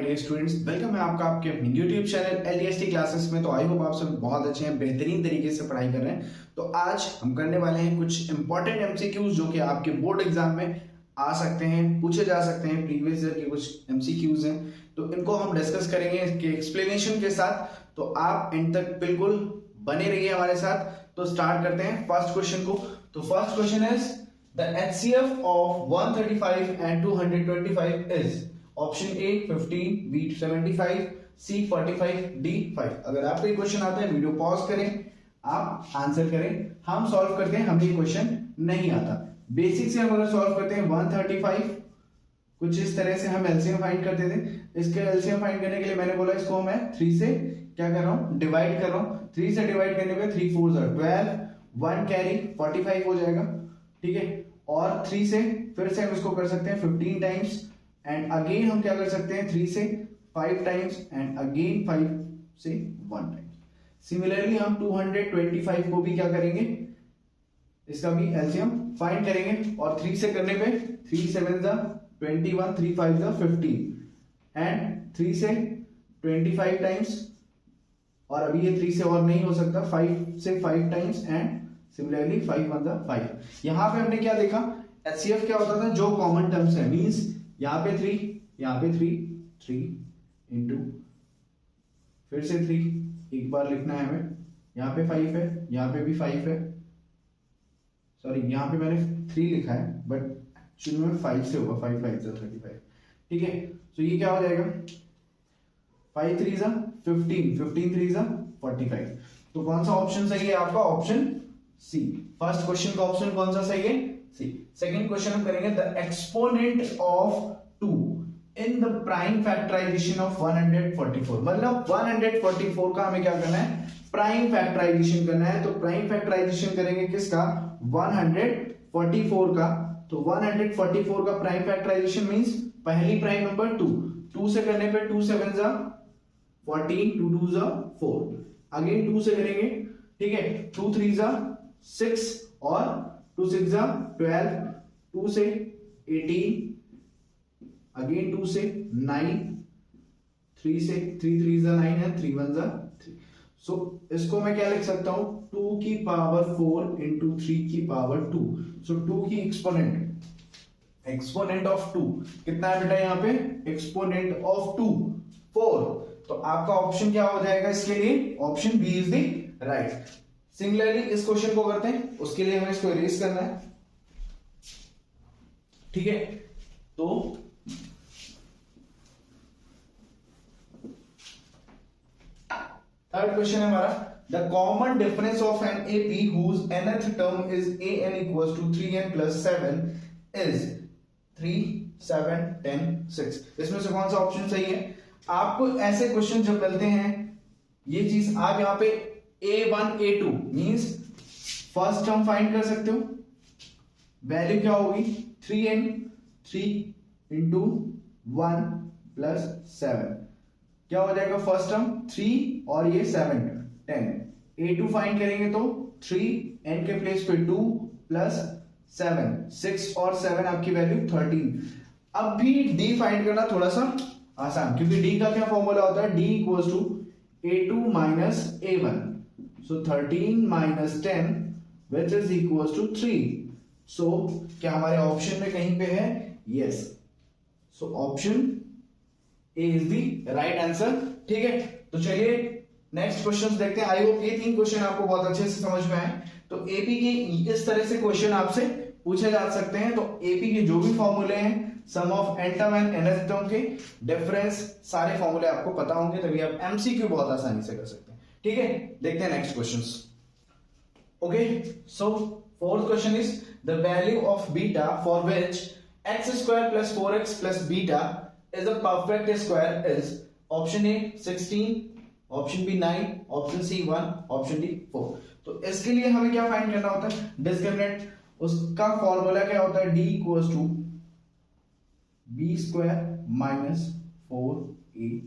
Dear students, welcome है आपका आपके अपने यूट्यूब चैनल एलडीएसटी क्लासेस में। तो आई होप आप सब बहुत अच्छे हैं, बेहतरीन तरीके से पढ़ाई कर रहे हैं। तो आज हम करने वाले हैं कुछ इंपॉर्टेंट एमसीक्यूज जो कि आपके बोर्ड एग्जाम में आ सकते हैं, पूछे जा सकते हैं। प्रीवियस ईयर के कुछ एमसीक्यूज हैं, तो इनको हम डिस्कस करेंगे इसके एक्सप्लेनेशन के साथ। तो आप एंड तक बिल्कुल बने रहिए हमारे साथ। तो स्टार्ट करते हैं फर्स्ट क्वेश्चन को। तो first question is the HCF of 135 and 225 is option A 15, B 75, C 45, D 5। अगर आपको ये क्वेश्चन आता है वीडियो पॉज करें, आप आंसर करें। हम सॉल्व करते हैं, हमें ये क्वेश्चन नहीं आता। बेसिक से हम अगर सॉल्व करते हैं 135 कुछ इस तरह से हम एलसीएम फाइंड करते थे। इसके एलसीएम फाइंड करने के लिए मैंने बोला इसको मैं 3 से क्या कर रहा हूं, डिवाइड कर रहा हूं। 3 से डिवाइड करने पे 3 4 12, 1 कैरी 45 हो जाएगा, ठीक है। और 3 से फिर से हम इसको कर सकते हैं 15 टाइम्स, एंड अगेन हम क्या कर सकते हैं 3 से 5 टाइम्स, एंड अगेन 5 से 1 टाइम्स। सिमिलरली हम 225 को भी क्या करेंगे, इसका भी एलसीएम फाइंड करेंगे। और 3 से करने पे 3 7 21, 3 5 15, एंड 3 से 25 टाइम्स, और अभी ये 3 से और नहीं हो सकता, 5 से 5 टाइम्स, एंड सिमिलरली 5 1 5। यहां पे हमने क्या देखा, एचसीएफ क्या होता था, जो कॉमन टर्म्स है, मींस यहां पे 3, यहां पे 3 इंटू फिर से 3 एक बार लिखना है हमें, यहां पे 5 है, यहां पे भी 5 है। सॉरी, यहां पे मैंने 3 लिखा है बट एक्चुअली में 5 से होगा, 5 5 35, ठीक है। तो ये क्या हो जाएगा, 5 3 15, 15 3 45। तो कौन सा ऑप्शन सही है आपका, ऑप्शन सी। फर्स्ट क्वेश्चन का ऑप्शन कौन सा सही है, सी। सेकंड क्वेश्चन हम करेंगे the exponent of 2 in the prime factorization of 144। मतलब 144 का हमें क्या करना है, प्राइम फैक्टराइजेशन करना है। तो प्राइम फैक्टराइजेशन करेंगे किसका, 144 का। तो 144 का प्राइम फैक्टराइजेशन मींस पहली प्राइम नंबर 2, 2 से करने पे 2 7 14, 2 2 4, अगेन 2 से करेंगे, ठीक है। 2 3 6 और 2 6 12, 2 से 18, अगेन 2 से 9, 3 से 3 3 9 है, 3 1 3। सो इसको मैं क्या लिख सकता हूं, 2 की पावर 4 इंटू 3 की पावर 2। सो 2 की एक्सपोनेंट ऑफ 2 कितना है बेटा, यहां पे एक्सपोनेंट ऑफ 2 4। तो आपका ऑप्शन क्या हो जाएगा इसके लिए, option B is the right. Similarly इस क्वेश्चन को करते हैं, उसके लिए हमें इसको इरेज करना है, ठीक है। तो थर्ड क्वेश्चन है हमारा, the common difference of an AP whose nth term is an equals to 3n plus 7 is 3 7 10 6। इसमें से कौन सा ऑप्शन सही है। आपको ऐसे क्वेश्चन जब मिलते हैं, ये चीज आप यहां पे a1 a2 means first term find कर सकते हो। वैल्यू क्या होगी, 3n 3 इंटू 1 प्लस 7, क्या हो जाएगा फर्स्ट टर्म 3 और ये 7 10। a2 फाइंड करेंगे तो 3 n के प्लेस पे 2 प्लस 7 6 और 7 आपकी वैल्यू 13। अब भी d फाइंड करना थोड़ा सा आसान, क्योंकि d का क्या फॉर्मूला होता है, d equals to a2 minus a1। So 13 minus 10 which is equals to 3। So क्या हमारे ऑप्शन में कहीं पे है, yes. So option A is the right answer, ठीक है। तो चलिए नेक्स्ट क्वेश्चंस देखते हैं। आई होप ये 3 क्वेश्चन आपको बहुत अच्छे से समझ में आए। तो एपी के इस तरह से क्वेश्चन आपसे पूछे जा सकते हैं। तो एपी के जो भी फॉर्मूले हैं, sum of n term and nth term के डिफरेंस, सारे फॉर्मूले आपको पता होंगे, तभी आप एमसीक्यू बहुत आसानी से कर सकते हैं, ठीक है। देखते हैं next questions. Okay, so fourth question is the value of beta for which x² plus 4x plus beta is a perfect square is option A 16, option B 9, option C 1, option D 4। तो इसके लिए हमें क्या find करना होता है, discriminant. उसका formula क्या होता है, d equals to b square minus 4ac।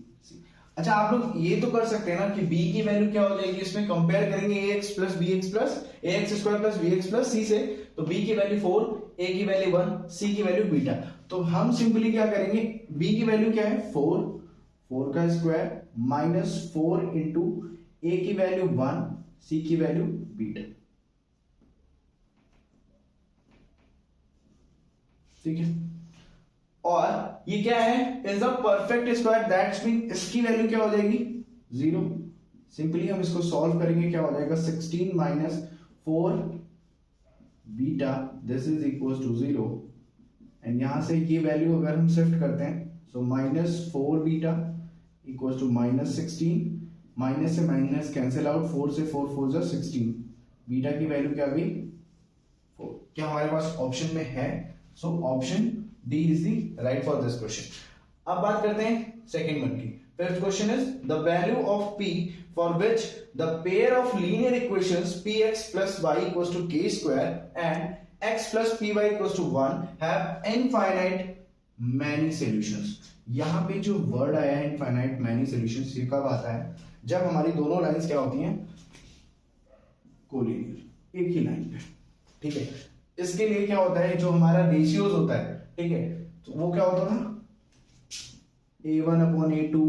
अच्छा, आप लोग ये तो कर सकते हैं ना कि b की वैल्यू क्या हो जाएगी, इसमें कंपेयर करेंगे ax plus bx plus ax square plus bx plus c से। तो b की वैल्यू 4, a की वैल्यू 1, c की वैल्यू बीटा। तो हम सिंपली क्या करेंगे, b की वैल्यू क्या है 4 4 का स्क्वायर माइनस 4 इंटू ए की वैल्यू 1, सी की वैल्यू बीटा। ठीक है, और ये क्या है, is a perfect square, that's mean इसकी वैल्यू क्या हो जाएगी 0। सिंपली हम इसको सॉल्व करेंगे, क्या हो जाएगा 16 minus 4 beta, this is equal to 0। And यहां से ये वैल्यू अगर हम शिफ्ट करते हैं, so minus 4 beta equal to minus 16, minus से माइनस कैंसिल आउट, 4 से 4 4 जा 16, बीटा की वैल्यू क्या आ गई 4। क्या हमारे पास ऑप्शन में है, so option D is the right for this question. अब बात करते हैं सेकंड वन की। Fifth question is the value of p for which the pair of linear equations px plus y equals to k square and x plus py equals to 1 have infinite many solutions। यहां पे जो word आया है infinite many solutions, ये कब आता है, जब हमारी दोनों लाइंस क्या होती हैं कोलिनियर, एक ही लाइन पे। ठीक है, इसके लिए क्या होता है, जो हमारा रेशियोज होता है, ठीक है, तो वो क्या होता था a1 upon a2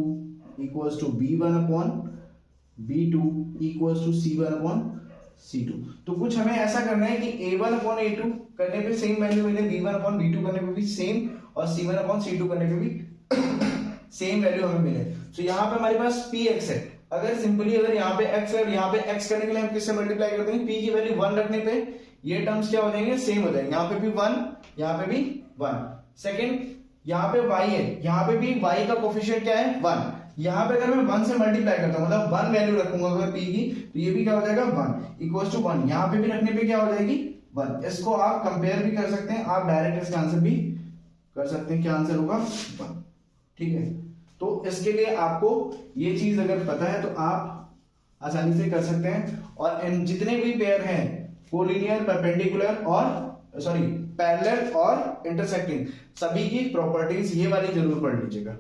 equals to b1 upon b2 equals to c1 upon c2। तो कुछ हमें ऐसा करना है कि a1 अपॉन a2 करने पे सेम वैल्यू मिले, b1 अपॉन b2 करने पे भी सेम, और c1 अपॉन c2 करने पे भी सेम वैल्यू हमें मिले। तो यहाँ पे हमारे पास px है, अगर सिंपली अगर यहाँ पे x है और यहाँ पे x करने के लिए हम किससे मल्टीप्लाई करते हैं, p की वैल्यू 1 रखने पे ये टर्म्स क्या हो जाएंगे, सेम हो जाएंगे, यहाँ पे भी 1, यहाँ पे भी 1। सेकंड, यहाँ पे y है, यहाँ पे भी y का कोफिशिएंट क्या है 1, यहाँ पे अगर मैं 1 से मल्टीप्लाई करता हूँ, मतलब 1 वैल्यू रखूंगा अगर p की, तो ये भी क्या हो जाएगा 1 इक्वल्स टू 1, यहाँ पे भी रखने पे क्या हो जाएगी 1। इसको आप कंपेयर भी कर सकते हैं, आप डायरेक्ट इसका आंसर भी कर सकते हैं, क्या आंसर होगा 1। ठीक है, तो इसके लिए आपको ये चीज अगर पता है तो आप आसानी से कर सकते हैं। और इन जितने भी पेयर हैं कोलिनियर, परपेंडिकुलर और सॉरी पैरेलल और इंटरसेक्टिंग, सभी की प्रॉपर्टीज ये वाली जरूर पढ़ लीजिएगा।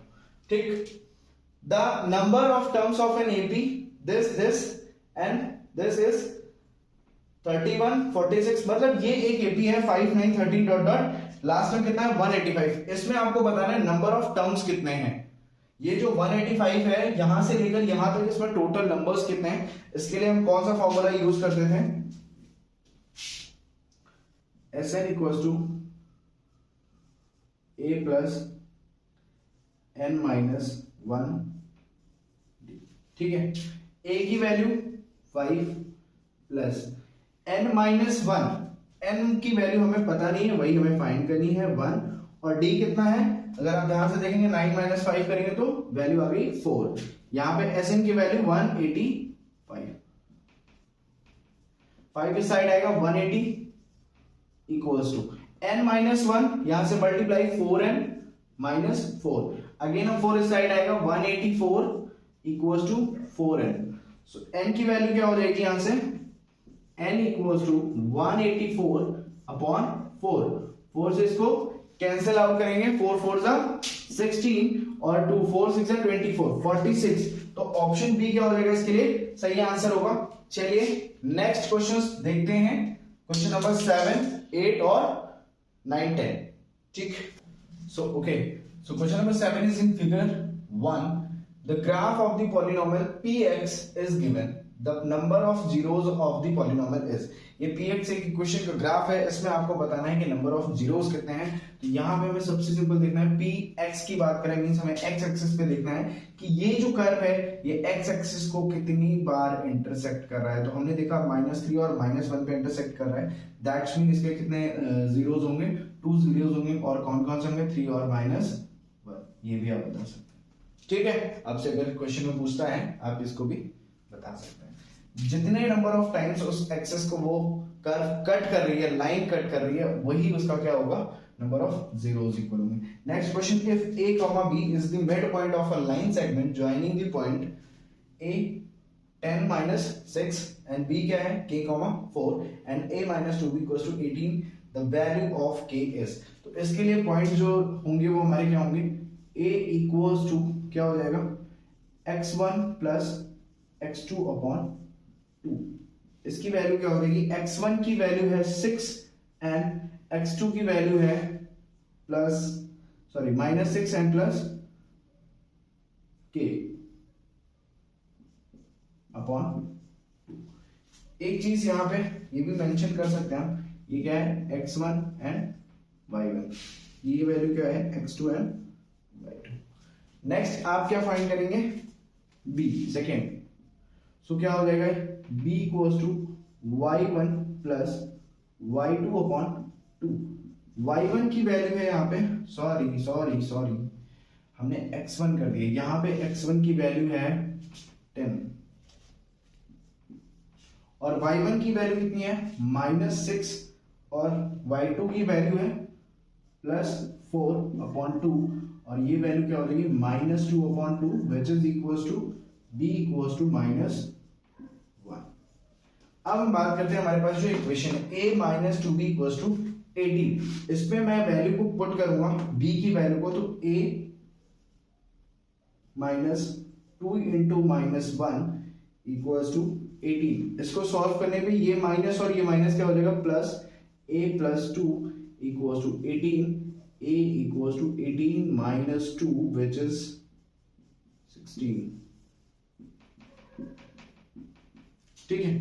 ठीक, the number of terms of an AP this and this is 31 46, मतलब ये एक एपी है 5 9 13 डॉट डॉट लास्ट में कितना है 185। इसमें आपको बताना है नंबर ऑफ टर्म्स कितने हैं। ये जो 185 है यहां से लेकर यहां तक, इसमें टोटल नंबर्स कितने हैं, इसके लिए हम कौन सा फॉर्मूला यूज करते थे, Sn equals to a plus n minus 1। ठीक है, a की value 5 plus n minus 1, n की वैल्यू हमें पता नहीं है, वही हमें फाइंड करनी है 1, और d कितना है, अगर आप ध्यान से देखेंगे 9 माइनस 5 करेंगे तो वैल्यू आ गई 4। यहां पे Sn की वैल्यू 185, 5 इस साइड आएगा 180 इक्वल्स टू n माइनस 1, यहां से मल्टीप्लाई 4n माइनस 4, अगेन हम 4 इस साइड आएगा 184 equals to 4n। So n की वैल्यू क्या हो जाएगी यहां से, n इक्वल्स टू 184 अपॉन 4, 4 से इसको कैंसिल आउट करेंगे, 4 4 जा 16 और 2 4 6 जा 24 46। तो ऑप्शन बी क्या हो जाएगा इसके लिए सही आंसर होगा। चलिए नेक्स्ट क्वेश्चंस देखते हैं, क्वेश्चन नंबर 7 8 और 9 10। ठीक, so okay, so question number 7 is in figure 1, the graph of the polynomial px is given, the number of zeros of the polynomial is. ये px एक इक्वेशन का graph है, इसमें आपको बताना है कि नंबर ऑफ जीरोस कितने हैं। तो यहाँ पे हमें सबसे सिंपल देखना है, px की बात करें मींस हमें x एक्सिस पे देखना है कि ये जो कर्व है ये x एक्सिस को कितनी बार इंटरसेक्ट कर रहा है। तो हमने देखा -3 और -1 पे इंटरसेक्ट कर रहा है, दैट्स मीन इसके कितने जीरोस होंगे, 2 जीरोस होंगे, और कौन कौन से होंगे 3 और -1, ये भी आप बता सकते हैं। ठीक है, आपसे अगर क्वेश्चन में पूछता है आप इसको भी बता सकते हैं। जितने नंबर ऑफ टाइम्स उस एक्सेस को वो कर्व कट कर रही है, लाइन कट कर रही है, वही उसका क्या होगा, नंबर ऑफ जीरोस इक्वल होंगे। Next question, if a comma b is the mid point of a line segment joining the point a 10 minus 6 and b क्या है k comma 4 and a minus 2b equals to 18, the value of k is। तो इसके लिए point जो होंगे वो हमारे क्या होंगे, a equals to क्या हो जाएगा x1 plus x2 upon 2। इसकी वैल्यू क्या हो जाएगी, x1 की वैल्यू है 6 एंड x2 की वैल्यू है -6 एंड प्लस के अपॉन, एक चीज यहां पे ये भी मेंशन कर सकते हैं हम, ये क्या है x1 एंड y1, ये वैल्यू क्या है x2 एंड y2। नेक्स्ट आप क्या फाइंड करेंगे, b सेकेंड, सो क्या हो जाएगा b equals to y1 plus y2 upon 2। y1 की वैल्यू है यहाँ पे, सॉरी हमने x1 कर दिया, यहाँ पे x1 की वैल्यू है 10 और y1 की वैल्यू कितनी है -6 और y2 की वैल्यू है +4 अपॉन 2 और ये वैल्यू क्या हो जाएगी -2 upon 2 which is equals to b equals to -1। अब हम बात करते हैं हमारे पास जो इक्वेशन है a minus 2b equals to 18, इसमें मैं वैल्यू को पुट करूंगा b की वैल्यू को, तो a minus 2 into -1 equals to 18। इसको सॉल्व करने पे ये माइनस और ये माइनस क्या हो जाएगा plus, a plus 2 equals to 18, a equals to 18 minus 2 which is 16। ठीक है,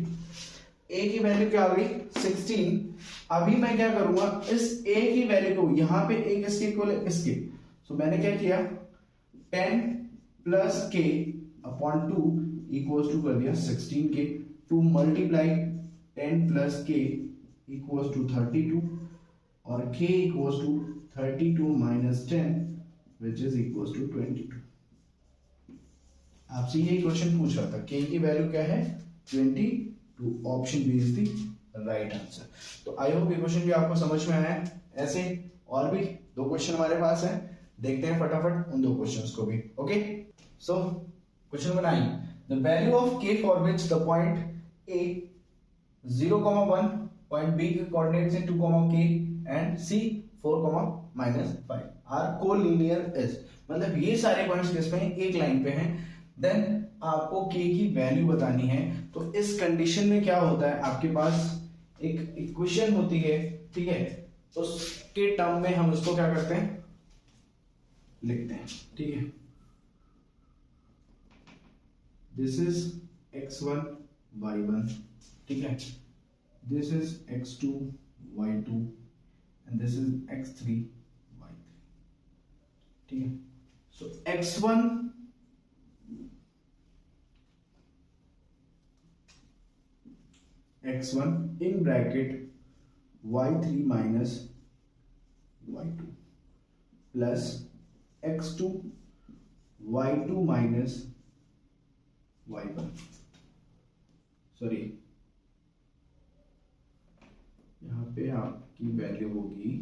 a की वैल्यू क्या आ गई 16। अभी मैं क्या करूंगा, इस a की वैल्यू को यहां पे एक इसके इक्वल है इसके, सो मैंने क्या किया 10 plus k upon 2 equals to कर दिया 16k, two multiply 10 plus k equals to 32 और k equals to 32 minus 10 which is equals to 22। आपसे ये क्वेश्चन पूछ रहा था k की वैल्यू क्या है 22, option B is the right answer. तो आई होप ये क्वेश्चन भी आपको समझ में आया है। ऐसे और भी दो क्वेश्चन हमारे पास है, देखते हैं फटाफट उन दो क्वेश्चंस को भी। Okay, so question number 9, the value of k for which the point a 0,1, point b के कोऑर्डिनेट्स हैं 2,k and c 4,-5 are collinear is, मतलब ये सारे पॉइंट्स किस पे हैं, एक लाइन पे हैं। देन आपको k की वैल्यू बतानी है, तो इस कंडीशन में क्या होता है, आपके पास एक इक्वेशन होती है, ठीक है, उसके टर्म में हम उसको क्या करते हैं लिखते हैं। ठीक है, दिस इज x1 y1, ठीक है, this is x2 y2 and this is x3 y3। ठीक है, सो x1 in bracket y3 minus y2 plus x2 y2 minus y1, sorry यहाँ पे आपकी वैल्यू होगी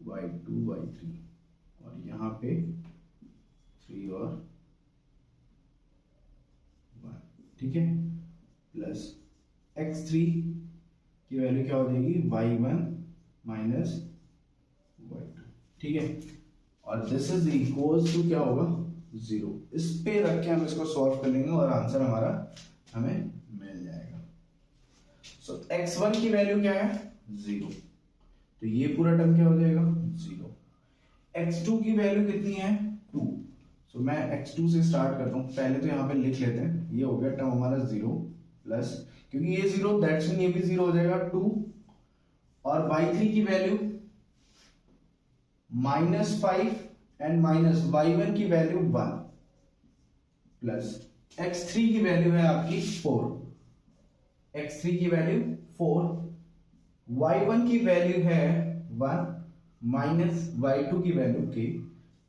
y2 y3 और यहाँ पे 3 और 1, ठीक है, प्लस x3 की वैल्यू क्या हो जाएगी y1 माइनस y2, ठीक है, और दिस इज इक्वल्स टू क्या होगा 0। इस पे रख के हम इसको सॉल्व कर लेंगे और आंसर हमारा हमें मिल जाएगा। सो x1 की वैल्यू क्या है 0, तो ये पूरा टर्म क्या हो जाएगा 0। x2 की वैल्यू कितनी है 2, सो मैं x2 से स्टार्ट करता हूँ, पहले तो यहाँ पे लिख लेते हैं, ये हो गया टर्म हमारा 0 प्लस, क्योंकि ये 0 दैट्स मीन ये भी 0 हो जाएगा 2, और y3 की वैल्यू -5 एंड माइनस y1 की वैल्यू 1 प्लस x3 की वैल्यू है आपकी 4, x3 की वैल्यू 4, y1 की वैल्यू है 1 माइनस y2 की value k,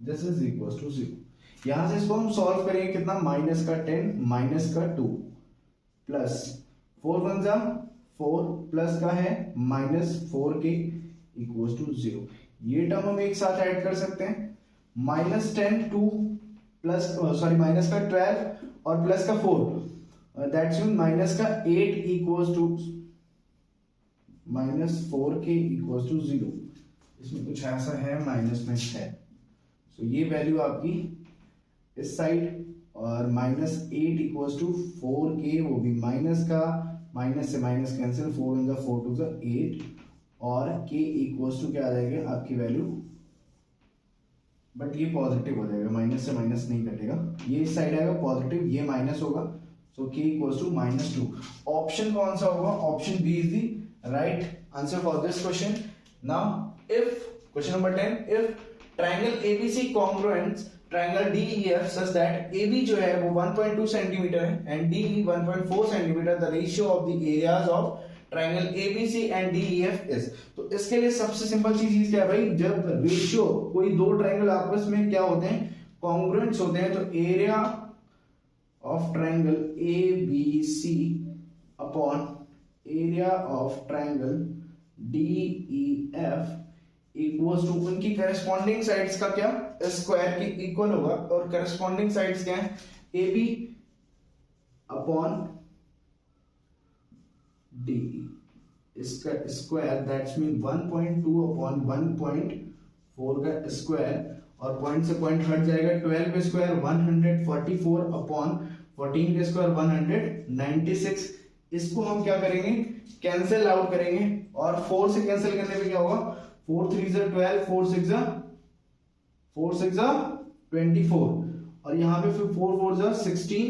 this is equal to 0। यहां से इसको हम सॉल्व करेंगे कितना, माइनस का 10 माइनस का 2 प्लस 4 1 जा 4 प्लस का है -4k इक्वल टू 0। ये टर्म हम एक साथ ऐड कर सकते हैं, -10 2 प्लस सॉरी माइनस का 12 और प्लस का 4, दैट्स मीन माइनस का 8 equals to -4k equals to 0। इसमें कुछ ऐसा है माइनस में है, सो ये वैल्यू आपकी इस साइड, और -8 इक्वल्स टू 4k, वो भी माइनस का, माइनस से माइनस कैंसिल, 4 1 4 2 8, और k इक्वल्स टू क्या आ जाएगा आपकी वैल्यू बट ये पॉजिटिव हो जाएगा, माइनस से माइनस नहीं कटेगा, ये इस साइड आएगा पॉजिटिव, ये माइनस होगा, so k equals to -2। Option कौन सा होगा? Option B is the right answer for this question. Now if question number 10, if triangle ABC congruent triangle DEF such that AB जो है वो 1.2 सेंटीमीटर है and DE 1.4 centimetre, the ratio of the areas of triangle ABC and DEF is. तो इसके लिए सबसे simple चीज क्या है भाई, जब रेशियो कोई दो ट्रायंगल आपस में क्या होते हैं, कॉन्ग्रुएंट्स होते हैं, तो area of triangle ABC upon area of triangle DEF equals to उनकी करस्पॉन्डिंग साइड्स का क्या, स्क्वायर की इक्वल होगा, और करस्पॉन्डिंग साइड्स क्या है, AB अपॉन DE, इसका स्क्वायर दैट्स मीन 1.2 अपॉन 1.4 का स्क्वायर, और पॉइंट से पॉइंट हट जाएगा, 12 का स्क्वायर 144 अपॉन 14 का स्क्वायर 196। इसको हम क्या करेंगे, कैंसिल आउट करेंगे, और 4 से कैंसिल करने पे क्या होगा, 4 3 जा 12, 4 6 जा 24, और यहाँ पे फिर 4 4 जा 16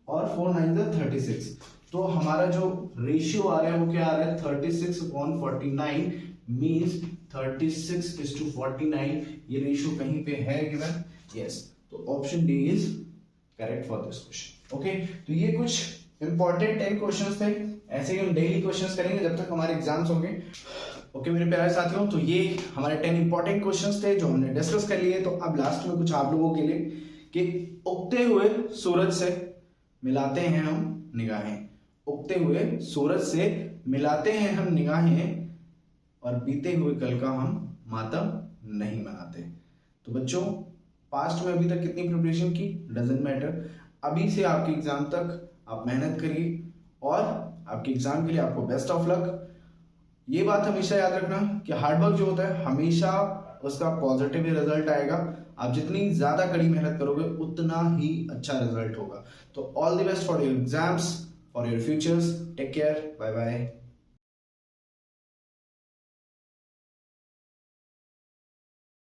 और 4 9 जा 36। तो हमारा जो रेशियो आ रहा है वो क्या आ रहा है, 36/49 मींस 36:49, ये रेशियो कहीं पे है गिवन, यस। तो option D is correct for this question. Okay, तो ये कुछ इंपॉर्टेंट 10 क्वेश्चंस थे, ऐसे ही हम डेली क्वेश्चंस करेंगे जब तक हमारे एग्जाम्स होंगे। ओके मेरे प्यारे साथियों, तो ये हमारे 10 इंपॉर्टेंट क्वेश्चंस थे जो हमने डिस्कस कर लिए। तो अब लास्ट में कुछ आप लोगों के लिए कि उगते हुए सूरज से मिलाते हैं हम निगाहें, उगते हुए सूरज से मिलाते हैं हम निगाहें, और बीते हुए कल का हम मातम नहीं मनाते। तो बच्चों, पास्ट में अभी तक कितनी प्रिपरेशन की डजंट मैटर, अभी से आपके एग्जाम तक आप मेहनत करिए, और आपके एग्जाम के लिए आपको बेस्ट ऑफ लक। ये बात हमेशा याद रखना कि हार्डवर्क जो होता है हमेशा उसका पॉजिटिव रिजल्ट आएगा। आप जितनी ज्यादा कड़ी मेहनत करोगे उतना ही अच्छा रिजल्ट होगा। तो all the best for your exams, for your futures, take care, bye bye.